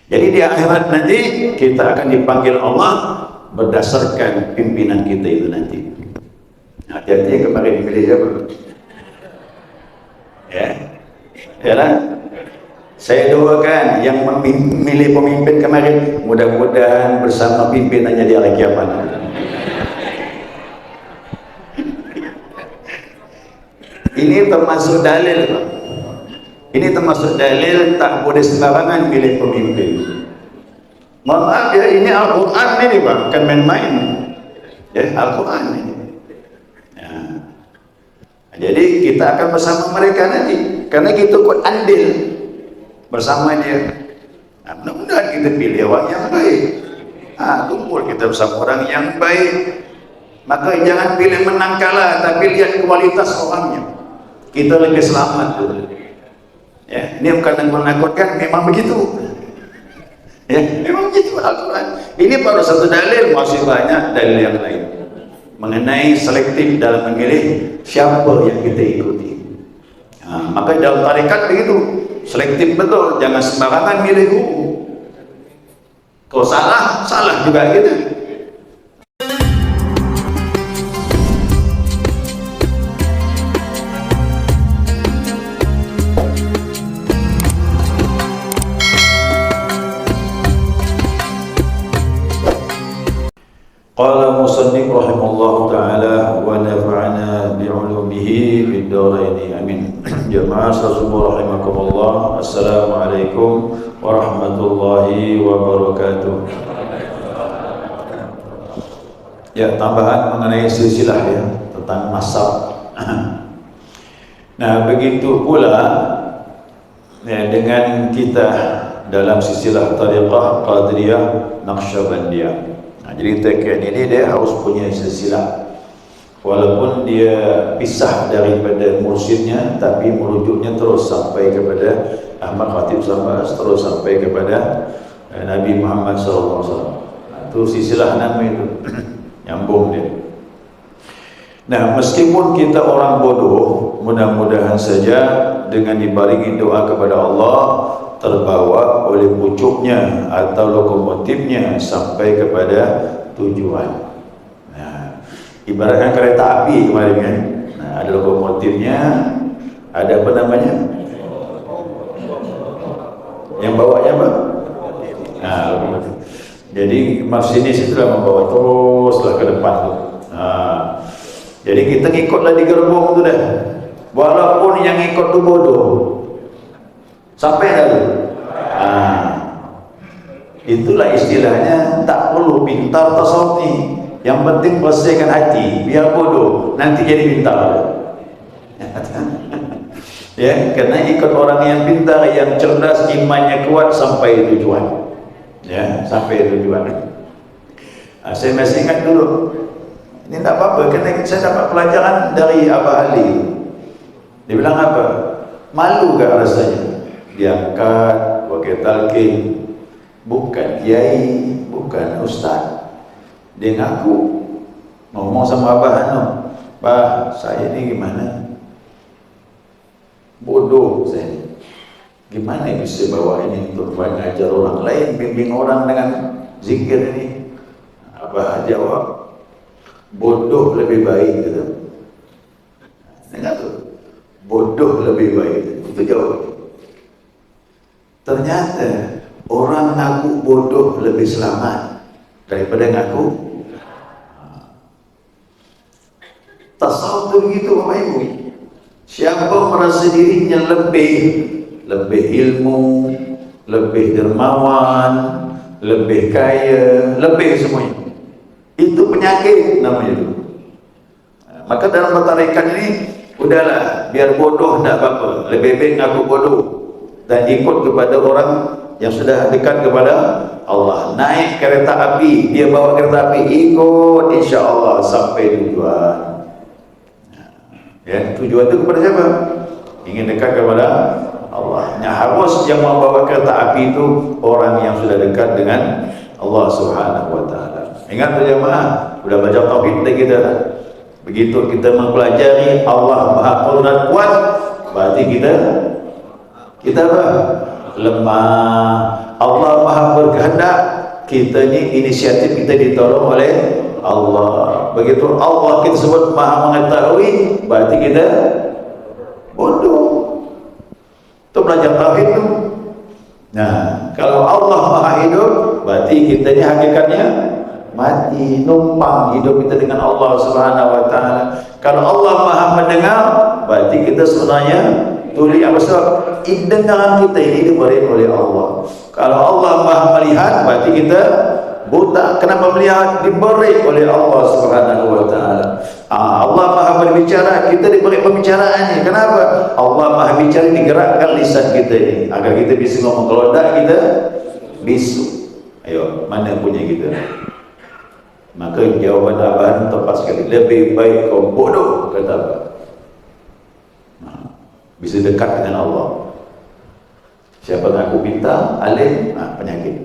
Jadi di akhirat nanti kita akan dipanggil Allah berdasarkan pimpinan kita itu nanti. Hati-hati yang kemarin dipilih siapa? Ya lah. Saya doakan yang memilih pemimpin kemarin, mudah-mudahan bersama pimpinannya di hari kiamat. Ini termasuk dalil, Pak. Ini termasuk dalil tak boleh sembarangan pilih pemimpin. Mohon maaf ya, ini Al-Quran ini, Pak, bukan main-main. Ya, Al-Quran ini. Ya. Jadi kita akan bersama mereka nanti, karena kita ikut andil bersama dia. Nah, mudah-mudahan kita pilih orang yang baik. Kumpul kita bersama orang yang baik. Maka jangan pilih menang kalah, tapi lihat kualitas orangnya. Kita lebih selamat dulu. Ya, ini bukan menakutkan, memang begitu. Ya, memang begitu Al-Quran. Ini baru satu dalil, masih banyak dalil yang lain mengenai selektif dalam memilih siapa yang kita ikuti. Maka dalam tarekat begitu, selektif betul, jangan sembarangan milih guru. Kalau salah, salah juga gitu. Qala musannif rahimahullah ta'ala wa nafa'ana bi'ulumihi fid dharain amin. Jamaah sekalian rahimakumullah, assalamualaikum warahmatullahi wabarakatuh. Ya, tambahan mengenai silsilah ya, tentang nasab. Nah, begitu pula ya, dengan kita dalam silsilah tariqah Qadiriyah Naqsyabandiyah. Jadi tekad ini dia harus punya silsilah, walaupun dia pisah daripada mursyidnya, tapi merujuknya terus sampai kepada Ahmad Khatib Sambas, terus sampai kepada Nabi Muhammad SAW. Itu silsilah nama itu. Nyambung dia. Nah, meskipun kita orang bodoh, mudah-mudahan saja dengan dibaringi doa kepada Allah, terbawa oleh pucuknya atau lokomotifnya sampai kepada tujuan. Nah, ibaratkan kereta api kemarin kan. Nah, ada lokomotifnya, ada apa namanya? Yang bawanya apa? Nah, lokomotif. Jadi masinis itulah membawa teruslah ke depan tuh. Nah, jadi kita ngikutlah di gerbong tu dah. Walaupun yang ikut tu bodoh. Sampai lalu. Itulah istilahnya, tak perlu pintar tasawuf ni. Yang penting bersihkan hati, biar bodoh nanti jadi pintar. Ya, karena ikut orang yang pintar, yang cerdas, imannya kuat sampai tujuan. Ya, sampai tujuan. Saya masih ingat dulu. Ini tak apa-apa, karena saya dapat pelajaran dari Abah Ali. Dia bilang apa? Malu gak rasanya? Diangkat wakil talqin, bukan kiai, bukan ustaz. Dia ngaku ngomong sama Abah Anu, "Bah, saya ini gimana? Bodoh saya. Gimana bisa bawa ini untuk mengajar orang lain, bimbing orang dengan zikir ini?" Abah jawab, "Bodoh lebih baik," gitu. Dengar tuh, bodoh lebih baik. Itu jawab. Ternyata orang ngaku bodoh lebih selamat daripada ngaku. Tasawuf begitu Bapak Ibu. Siapa merasa dirinya lebih ilmu, lebih dermawan, lebih kaya, lebih semuanya, itu penyakit namanya itu. Maka dalam tarekat ini, udahlah, biar bodoh tak apa-apa, lebih baik ngaku bodoh dan ikut kepada orang yang sudah dekat kepada Allah. Naik kereta api, dia bawa kereta api, ikut, insya Allah sampai tujuan. Ya, tujuan itu kepada siapa? Ingin dekat kepada Allah. Nah, harus yang membawa kereta api itu orang yang sudah dekat dengan Allah Subhanahu Wa Taala. Ingat tu jemaah, sudah baca tauhid kita dah. Begitu kita mempelajari Allah Maha Kuat, berarti kita apa? Lemah. Allah Maha berkehendak, kita ni inisiatif kita ditolong oleh Allah. Begitu Allah kita sebut Maha mengetahui, berarti kita bodoh. Itu belajar tauhid tu. Nah, kalau Allah Maha hidup, berarti kita ni hakikatnya mati, numpang hidup kita dengan Allah Subhanahu wa taala. Kalau Allah Maha mendengar, berarti kita sebenarnya tuli apa sebab dengaran kita ini diberi oleh Allah. Kalau Allah Maha melihat, berarti kita buta. Kenapa melihat? Diberi oleh Allah Subhanahu wa taala. Allah Maha berbicara, kita diberi pembicaraannya. Kenapa? Allah Maha bicara, digerakkan lisan kita ini agar kita bisa ngomong. Kalau tidak, kita bisu. Ayo, mana punya kita? Maka jawaban Abah tepat sekali. Lebih baik kau bodoh, kata Abah. Bisa dekat dengan Allah. Siapa ngaku pintar, alim, penyakit.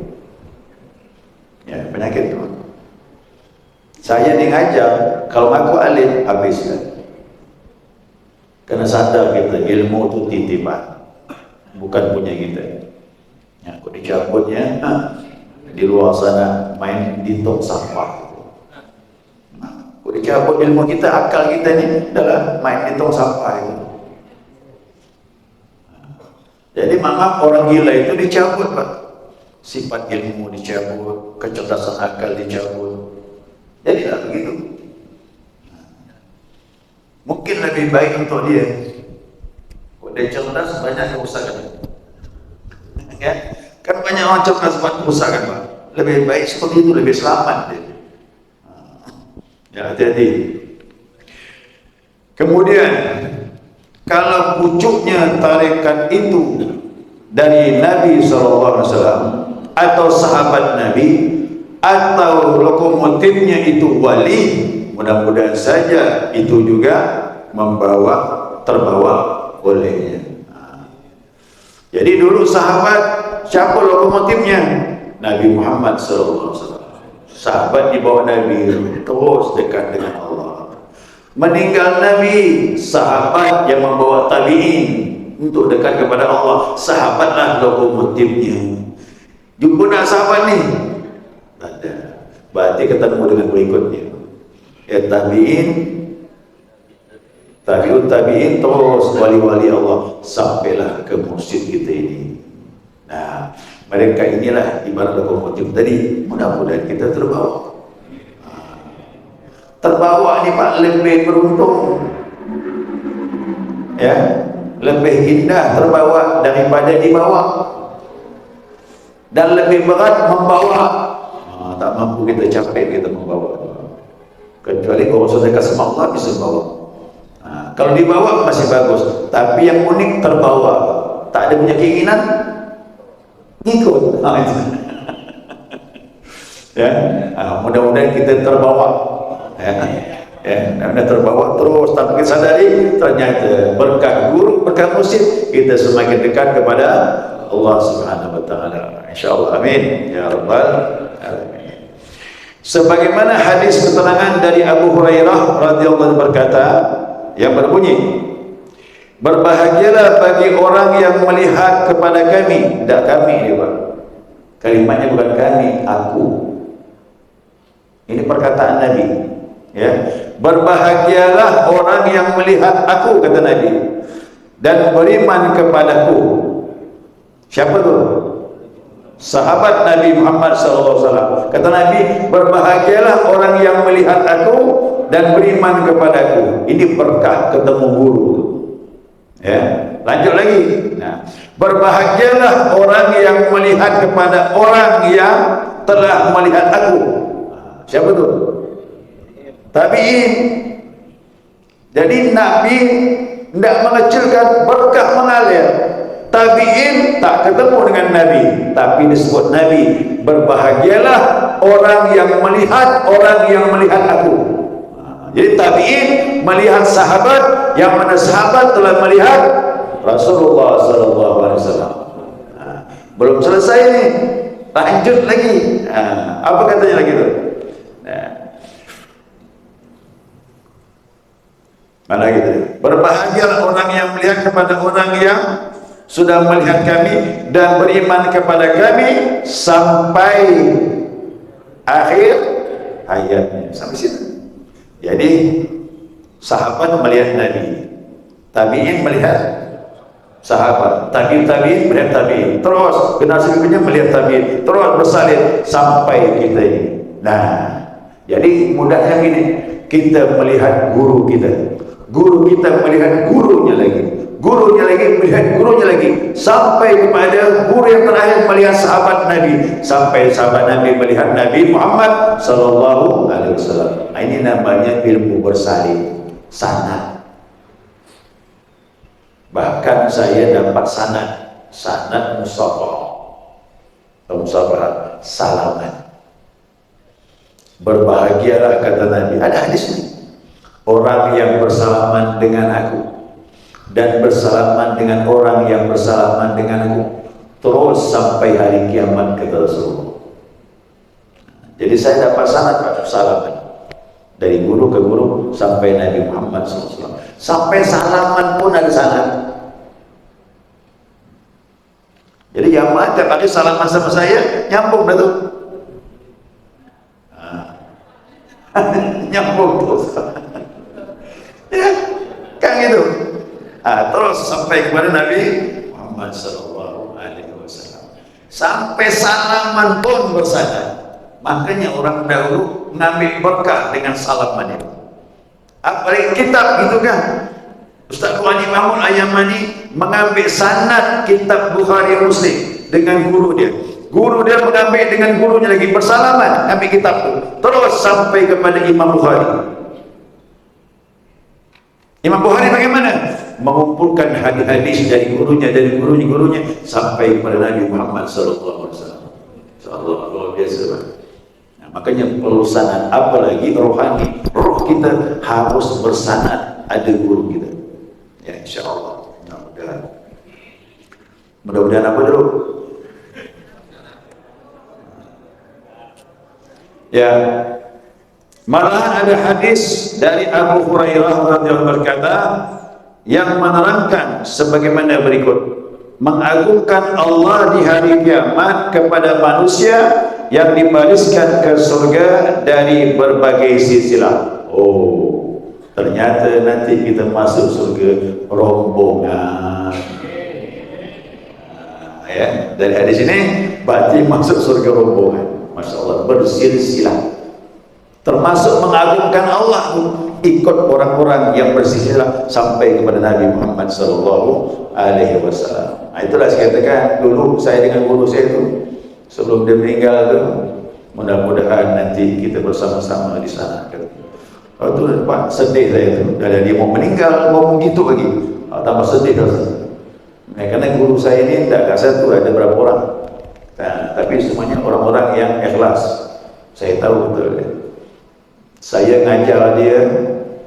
Ya, penyakit tu. Saya ni ngajar, kalau ngaku alim, habiskan. Kena sadar kita, ilmu tu titipan, bukan punya kita. Ya, kau dicabutnya, di luar sana main di tong sampah. Kau dicabut ilmu kita, akal kita ni adalah main di tong sampah itu. Jadi maaf, orang gila itu dicabut, Pak. Sifat ilmu dicabut, kecerdasan akal dicabut. Jadi tak begitu. Mungkin lebih baik untuk dia. Kalau dia cerdas, banyak kerusakan. Ya? Kan banyak orang cerdas buat kerusakan, Pak. Lebih baik seperti itu, lebih selamat dia. Ya, hati-hati. Kemudian, kalau pucuknya tarekat itu dari Nabi SAW atau sahabat Nabi, atau lokomotifnya itu wali, mudah-mudahan saja itu juga terbawa olehnya. Jadi dulu sahabat, siapa lokomotifnya? Nabi Muhammad SAW. Sahabat di bawah Nabi, terus dekat dengan Allah. Meninggal Nabi, sahabat yang membawa tabi'in untuk dekat kepada Allah. Sahabatlah lokomotifnya. Jumpa nak sahabat ni? Tak ada. Berarti ketemu dengan berikutnya. Ya, tabi'in, tabi'ut tabi'in, terus wali-wali Allah sampailah ke masjid kita ini. Nah, mereka inilah ibarat lokomotif tadi. Mudah-mudahan kita terbawa. Terbawa ni Pak, lebih beruntung, ya, lebih indah terbawa daripada dibawa, dan lebih berat membawa. Tak mampu kita capek kita membawa, kecuali kalau sudah kasih Allah bisa bawa. Kalau dibawa masih bagus, tapi yang unik terbawa, tak ada punya keinginan ikut. Ya, mudah-mudahan kita terbawa. Terbawa terus tanpa kita sadari, ternyata berkat guru, berkat musyid, kita semakin dekat kepada Allah Subhanahu wa taala. Insyaallah, amin ya rabbal alamin. Sebagaimana hadis keterangan dari Abu Hurairah radhiyallahu anhu berkata, yang berbunyi, berbahagialah bagi orang yang melihat kepada kami. Tidak kami ini, Pak. Kalimatnya bukan kami, aku. Ini perkataan Nabi. Ya, berbahagialah orang yang melihat aku, kata Nabi, dan beriman kepadaku. Siapa tu? Sahabat Nabi Muhammad SAW. Kata Nabi, berbahagialah orang yang melihat aku dan beriman kepadaku. Ini berkah ketemu guru. Ya, lanjut lagi. Nah, berbahagialah orang yang melihat kepada orang yang telah melihat aku. Siapa tu? Tabi'in. Jadi Nabi tidak mengecilkan, berkah mengalir. Tabi'in tak ketemu dengan Nabi, tapi disebut Nabi, berbahagialah orang yang melihat aku. Jadi tabi'in melihat sahabat, yang mana sahabat telah melihat Rasulullah SAW. Belum selesai ni, lanjut lagi. Apa katanya lagi tu? Mana gitu? Berbahagialah orang yang melihat kepada orang yang sudah melihat kami dan beriman kepada kami sampai akhir hayatnya. Sampai situ. Jadi sahabat melihat Nabi, tabi'in melihat sahabat, tabi'in melihat tabi'in, terus generasi berikutnya melihat tabi'in, terus bersalin sampai kita ini. Nah, jadi mudahnya gini, kita melihat guru kita, guru kita melihat gurunya lagi, gurunya lagi melihat gurunya lagi, sampai kepada guru yang terakhir melihat sahabat Nabi, sampai sahabat Nabi melihat Nabi Muhammad sallallahu alaihi wasallam. Nah, ini namanya ilmu bersalin, sanad. Bahkan saya dapat sanad musafah, salaman. Berbahagialah kata Nabi. Ada hadis ini. Orang yang bersalaman dengan aku dan bersalaman dengan orang yang bersalaman denganku terus sampai hari kiamat, kata Rasulullah. Jadi saya dapat sanad salaman dari guru ke guru sampai Nabi Muhammad SAW. Sampai salaman pun ada sanad. Jadi yang ada pakai salaman sama saya nyambung dah tuh. Nyambung terus. Ya, kan gitu. Terus sampai kepada Nabi Muhammad sallallahu alaihi wasallam. Sampai salaman pun bersanad. Makanya orang dahulu ngambil berkah dengan salaman itu. Apalagi kitab gitu kan. Ustaz Wani Mahmud Ayamani mengambil sanad kitab Bukhari Muslim dengan guru dia. Guru dia mengambil dengan gurunya lagi bersalaman, ambil kitab itu. Terus sampai kepada Imam Bukhari. Imam Bukhari bagaimana? Mengumpulkan hadis-hadis dari gurunya sampai kepada Nabi Muhammad sallallahu alaihi wasallam. Insyaallah luar biasa. Nah, makanya perlu sanad, apalagi rohani. Roh kita harus bersanad, ada guru kita. Ya, insyaallah. Mudah-mudahan apa dulu? Ya, malah ada hadis dari Abu Hurairah radhiyallahu berkata yang menerangkan sebagaimana berikut: mengagungkan Allah di hari kiamat kepada manusia yang dibariskan ke surga dari berbagai silsilah. Oh, ternyata nanti kita masuk surga rombongan. Ya, dari hadis ini berarti masuk surga rombongan. Masya Allah, bersilsilah. Termasuk mengagungkan Allah, ikut orang-orang yang bersilsilah sampai kepada Nabi Muhammad sallallahu alaihi wasallam. Nah, itulah saya katakan dulu saya dengan guru saya itu sebelum dia meninggal itu, mudah-mudahan nanti kita bersama-sama di sana. Kalau itu Pak, sedih saya itu, dari dia mau meninggal ngomong gitu lagi, tambah sedih rasanya. Nah, karena guru saya ini tidak satu, ada berapa orang. Nah, tapi semuanya orang-orang yang ikhlas. Saya tahu betul. Saya ngajar dia,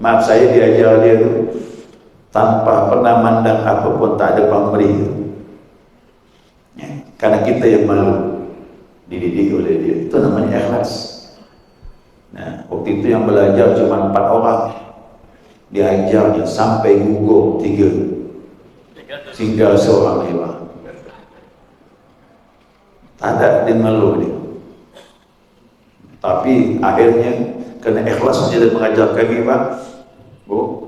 maaf saya diajar dia itu tanpa pernah mandang apapun, tak ada pamrih. Ya, karena kita yang malu dididik oleh dia, itu namanya ikhlas. Nah, waktu itu yang belajar cuma 4 orang, diajarnya sampai gugur 3, tinggal seorang hewan. Ada dia malu dia. Tapi akhirnya karena ikhlasnya dan mengajar kami, Pak, Bu,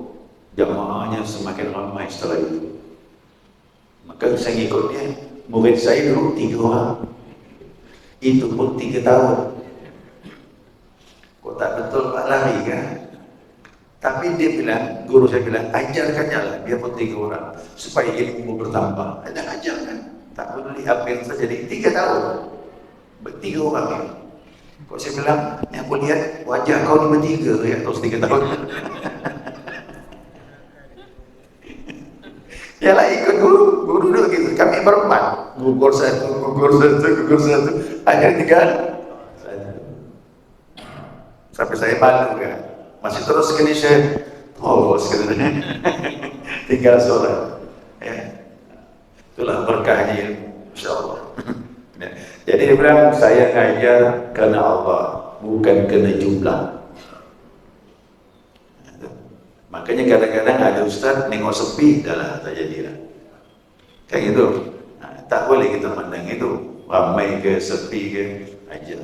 jamaahnya semakin ramai setelah itu. Maka saya ngikut dia. Murid saya dulu 3 orang. Itu pun 3 tahun. Kok tak betul Pak, lari kan? Tapi dia bilang, guru saya bilang, ajarkannya lah, biarpun 3 orang, supaya ilmu bertambah. Ada ajarkan. Tak peduli apa yang terjadi. 3 tahun, 3 orang ya. Kok saya bilang, yang aku lihat wajah kau ni bertiga ya, terus 3 tahun. Yalah ikut guru dulu gitu. Kami berempat, gugur satu. Akhirnya 3. Sampai saya malu kan. Masih terus sekali saya, sekali tinggal sholat. Ya. Itulah berkahnya, insyaallah. Ya. Jadi dia bilang, saya ngajar karena Allah, bukan karena jumlah. Makanya kadang-kadang ada ustaz nengok sepi, dah lah tak jadilah. Kan itu. Tak boleh kita pandang itu ramai ke sepi ke aja.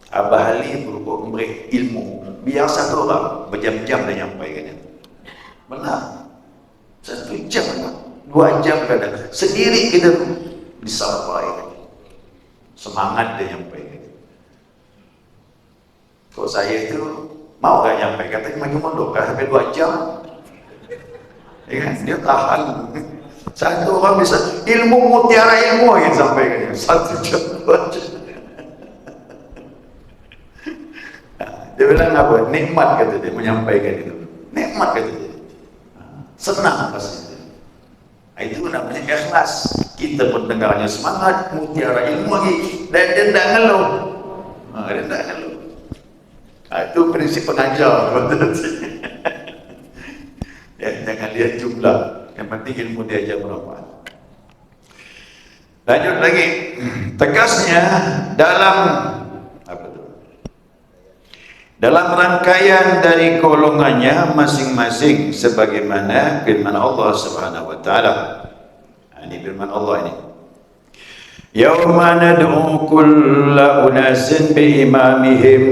Abah Ali memberi ilmu, biar satu orang berjam-jam dia nyampaikan itu. Benar. 1 jam, 2 jam kadang sendiri kita disampaikan. Semangat dia nyampaikan. Kalau saya itu mau gak nyampaikan, tapi makin mondok sampai 2 jam. Ya kan? Dia tahan. Satu orang bisa ilmu mutiara ilmu yang sampaikan 1 jam 2 jam. Dia bilang apa? Nikmat kata dia menyampaikan itu. Nikmat kata dia. Senang pasti. Itu namanya ikhlas. Kita pendengarnya semangat, mutiara ilmu lagi, dan dia tidak ngeluh. Dia tidak ngeluh. Itu prinsip pengajar. Ya, jangan lihat jumlah. Yang penting ilmu diajar bermanfaat. Lanjut lagi. Tegasnya dalam rangkaian dari golongannya masing-masing sebagaimana firman Allah Subhanahu wa taala. Ini firman Allah ini. Yauma nad'u kulla unasin bi imamihim.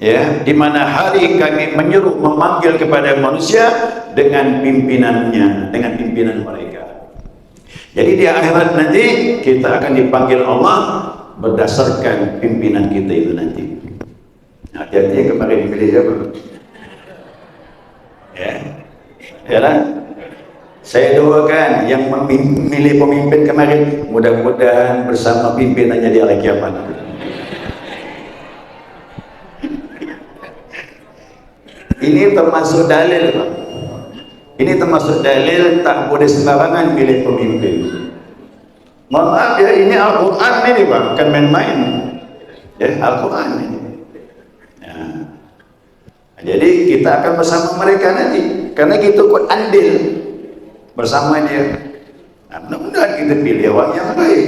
Ya, di mana hari kami menyuruh memanggil kepada manusia dengan pimpinannya, dengan pimpinan mereka. Jadi di akhirat nanti kita akan dipanggil Allah berdasarkan pimpinan kita itu nanti. Hati-hati yang kemarin dipilih siapa? Ya lah. Saya doakan yang memilih pemimpin kemarin mudah-mudahan bersama pimpinannya di hari kiamat. Ini termasuk dalil, Pak. Ini termasuk dalil tak boleh sembarangan milih pemimpin. Mohon maaf ya, ini Al-Quran ini, Pak, bukan main-main. Ya, Al-Quran ini. Ya. Jadi kita akan bersama mereka nanti, karena kita ikut andil bersama dia. Nah, mudah-mudahan kita pilih orang yang baik.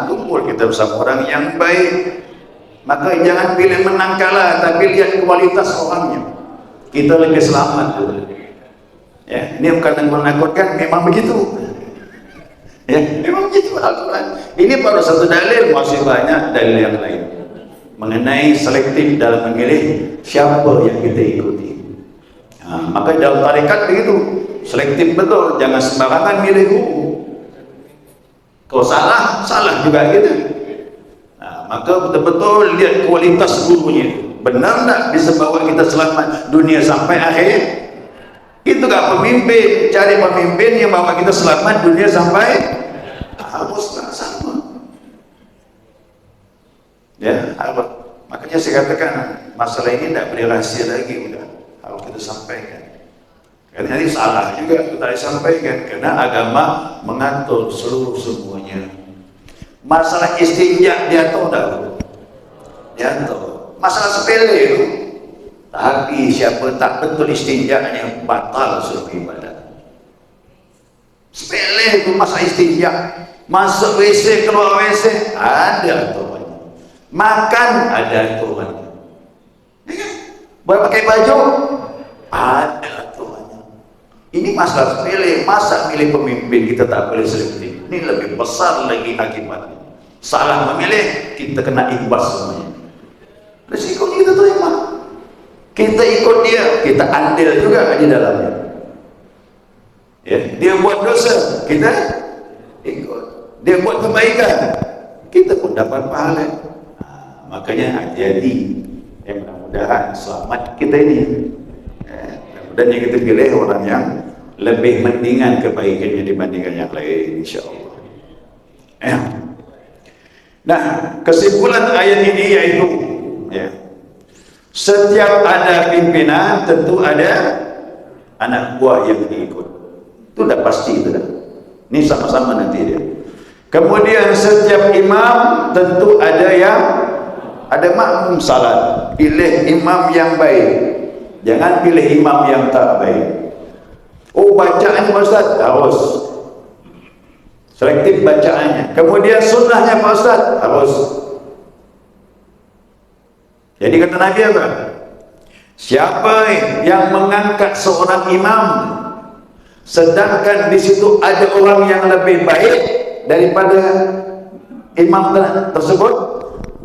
Kumpul kita bersama orang yang baik. Maka jangan pilih menang kalah, tapi lihat kualitas orangnya. Kita lebih selamat. Ya, ini bukan menakutkan, memang begitu. Ya, memang begitu Al-Quran. Ini baru satu dalil, masih banyak dalil yang lain mengenai selektif dalam memilih siapa yang kita ikuti. Maka dalam tarekat begitu, selektif betul, jangan sembarangan milih guru. Kalau salah, salah juga kita. Maka betul-betul lihat kualitas gurunya. Benar tak bisa bawa kita selamat dunia sampai akhir? Itu gak pemimpin, cari pemimpin yang bawa kita selamat dunia sampai harus tak sama. Ya, apa? Makanya saya katakan masalah ini tidak boleh rahasia lagi, udah harus kita sampaikan. Karena ini salah juga kita sampaikan, karena agama mengatur seluruh semuanya. Masalah istinja diatur tak? Diatur. Masalah sepele itu. Tapi siapa tak betul istinjanya batal seluruh ibadah. Sepele itu masalah istinja. Masuk WC, keluar WC, ada aturannya. Makan, ada aturannya. Pakai baju, ada aturannya. Ini masalah sepele. Masa milih pemimpin kita tak boleh selektif? Ini lebih besar lagi akibatnya. Salah memilih, kita kena imbas semuanya. Risiko kita terima. Kita ikut dia, kita andil juga di dalamnya. Ya, dia buat dosa, kita ikut. Dia buat kebaikan, kita pun dapat pahala. Makanya hati-hati. Mudah-mudahan selamat kita ini. Dan yang kita pilih orang yang lebih mendingan kebaikannya dibandingkan yang lain, insyaAllah. Nah, kesimpulan ayat ini yaitu, ya, setiap ada pimpinan tentu ada anak buah yang diikut. Itu sudah pasti itu dah. Ini sama-sama nanti dia. Kemudian setiap imam tentu ada makmum salat. Pilih imam yang baik. Jangan pilih imam yang tak baik. Oh, bacaan Pak Ustaz harus selektif bacaannya. Kemudian sunnahnya Pak Ustaz harus. Jadi kata Nabi apa? Siapa yang mengangkat seorang imam sedangkan di situ ada orang yang lebih baik daripada imam tersebut,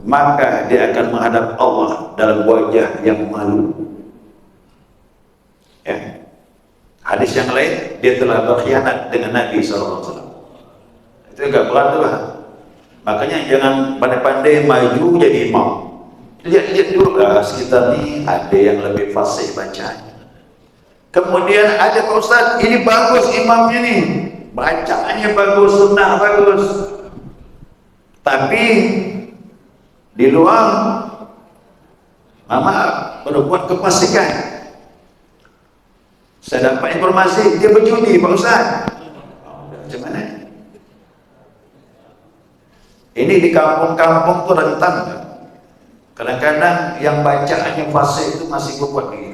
maka dia akan menghadap Allah dalam wajah yang malu. Ya. Hadis yang lain, dia telah berkhianat dengan Nabi SAW. Itu agak berat tu lah. Makanya jangan pandai-pandai maju jadi imam. Lihat dulu lah sekitar ni ada yang lebih fasih bacanya. Kemudian ada Pak Ustaz, ini bagus imamnya ni, bacaannya bagus, sunnah bagus, tapi di luar berbuat kefasikan. Saya dapat informasi dia berjudi Pak Ustaz. Macam mana? Ini di kampung-kampung tu rentan. Kadang-kadang yang bacaannya fasih itu masih berbuat begitu.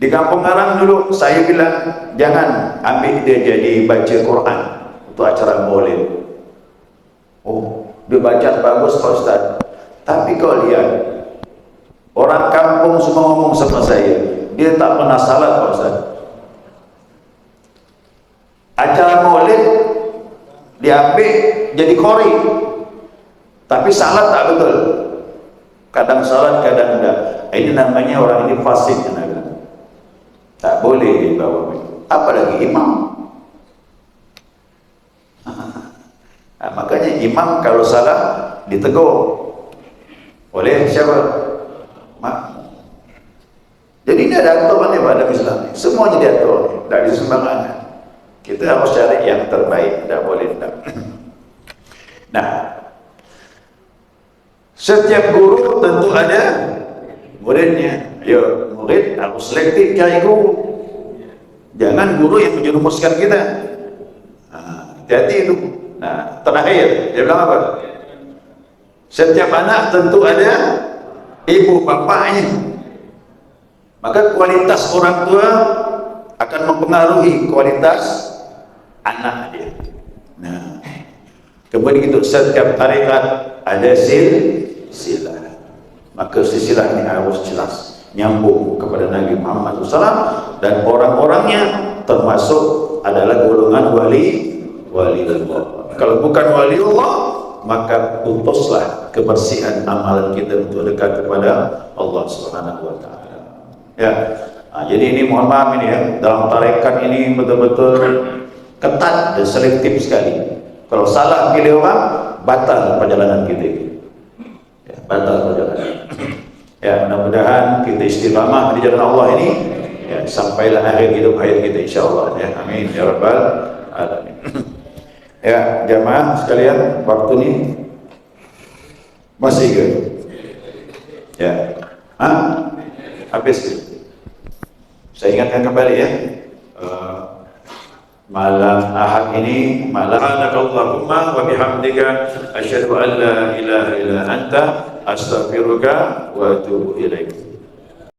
Di kampung Arang dulu saya bilang jangan ambil dia jadi baca Quran untuk acara maulid. Oh, dia baca bagus Pak Ustaz. Tapi kau lihat, orang kampung semua ngomong sama saya, dia tak pernah salat Pak Ustaz. Acara maulid diambil jadi qori, tapi salat tak betul. Kadang salat, kadang enggak. Ini namanya orang ini fasik. Tak boleh dibawa. Apalagi imam. Nah, makanya imam kalau salah ditegur oleh siapa? Makmum. Jadi ini ada aturan pada Islam. Semuanya diatur, tidak disembarangan. Kita harus cari yang terbaik, tidak boleh tidak. Nah, setiap guru tentu ada muridnya. Yo, murid harus selektif cari guru. Jangan guru yang menjerumuskan kita. Hati-hati itu. Nah, terakhir dia bilang apa? Setiap anak tentu ada ibu bapaknya. Maka kualitas orang tua akan mempengaruhi kualitas anak dia. Nah, kemudian itu setiap tarikat ada silsilah. Maka silsilah ini harus jelas nyambung kepada Nabi Muhammad SAW, dan orang-orangnya termasuk adalah golongan wali Allah. Kalau bukan wali Allah, maka putuslah kebersihan amalan kita untuk dekat kepada Allah Subhanahu wa taala. Ya. Nah, jadi ini mohon maaf ini ya, dalam tarekat ini betul-betul ketat dan selektif sekali. Kalau salah pilih orang, batal perjalanan kita. Ya, batal perjalanan. Ya, mudah-mudahan kita istiqamah di jalan Allah ini ya, sampailah akhir hidup hayat kita insyaallah ya. Amin ya rabbal alamin. Ya, jamaah sekalian, waktu ini masih ke? Ya. Habis. Saya ingatkan kembali ya. Malam Ahad ini malam Allahumma wa bihamdika asyhadu an la ilaha illa anta astaghfiruka wa atubu ilaik.